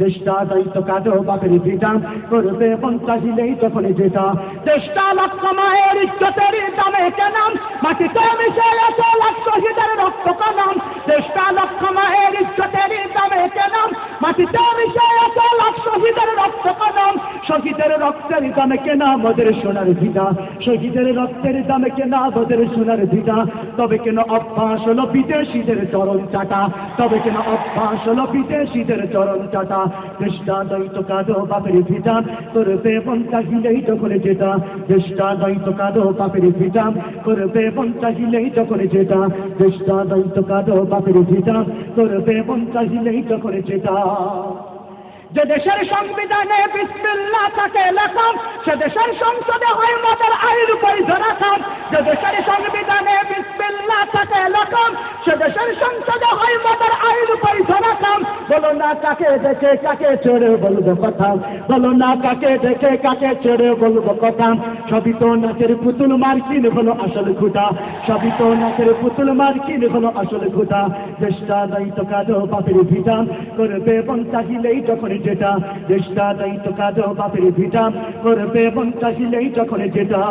দেশটা দায়িত্ব কাঁদো বাপের ভিটা, করবে মন চাহিলেই যখন যেটা। দেশটা লক্ষ মায়ের ইজ্জতের দামে কেনাম, মাটিতে মিশে আছে লাখ শহীদের রক্ত কলম। দেশটা লক্ষ মায়ের ইজ্জতের দামে কেনাম, মাটিতে মিশে আছে লাখ শহীদের রক্ত কলম। শহীদের রক্তের দামে কেনা আমাদের সোনার ভিটা, শহীদের রক্তের দামে কেনা আমাদের সোনার ভিটা। তবে কেন অভ্যাস হলো বিদেশিদের চরণ চাটা, তবে কেন অভ্যাস হলো বিদেশিদের চরণ চাটা। দেশটা দায়িত্ব কাঁদো বাপের ভিটা, করবে মন চাহিলেই যখন যেটা। দেশটা দায়িত্ব কাঁদো বাপের ভিটা, করবে মন চাহিলেই যখন যেটা। দেশটা দায়িত্ব কাঁদো বাপের ভিটা, করবে মন চাহিলেই যখন যেটা। যে দেশের সংবিধানে বিসমিল্লাহ থাকে লেখা, সে দেশের সংসদে হয় মদের আইন বৈধ রাখা। যে দেশের সংবিধানে বিসমিল্লাহ থাকে লেখা, সে দেশের সংসদে হয় মদের আইন বৈধ রাখা। বলো না কাকে দেখে কাকে ছেড়ে বলবো কথা, বলো না কাকে দেখে কাকে ছেড়ে বলবো কথা। সবই তো নাচের পুতুল মার্কিন হলো আসল খুঁটা, সবই তো নাচের পুতুল মার্কিন হলো আসল খুঁটা। দেশটা দায়িত্ব কাঁদো বাপের ভিটা, করবে মন চাহিলেই যখন যেটা। দেশটা দায়িত্ব কাঁদো বাপের ভিটা, করবে মন চাহিলেই যখন যেটা।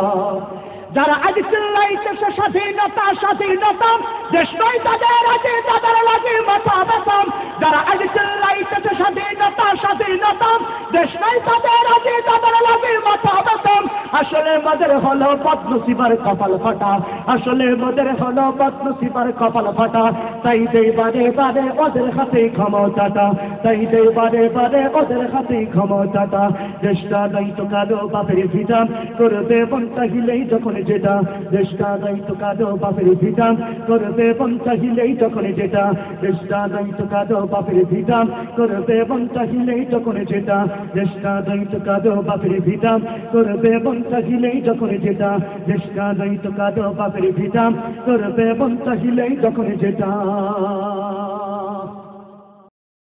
যারা আজ চিল্লাইতেছে স্বাধীনতা স্বাধীনতা, দেশ নয় তাদের আছে তাদের লাগে মাথা ব্যথা। যারা আজ চিল্লাইতেছে স্বাধীনতা স্বাধীনতা, দেশ নয় তাদের আছে তাদের লাগে মাথা ব্যথা। আসলে মদের হলো বদনসিবার কপাল ফাটা, আসলে মদের হলো বদনসিবার কপাল ফাটা। তাই দেই বারে বারে ওদের হাতে ক্ষমতাটা, তাই দেই বারে বারে ওদের হাতে ক্ষমতাটা। দেশটা দায়িত্ব কাঁদো বাপের ভিটা, করবে মন চাহিলেই যখন যেটা। দেশটা দায়িত্ব কাঁদো বাপের ভিটা, করবে মন চাহিলেই যখন যেটা। দেশটা দায়িত্ব কাঁদো বাপের ভিটা, করবে মন চাহিলেই যখন যেটা। দেশটা দায়িত্ব কাঁদো বাপের ভিটা, করবে মন চাহিলেই যখন যেটা। দেশটা দায়িত্ব কাঁদো বাপের ভিটা, করবে মন চাহিলেই যখন যেটা।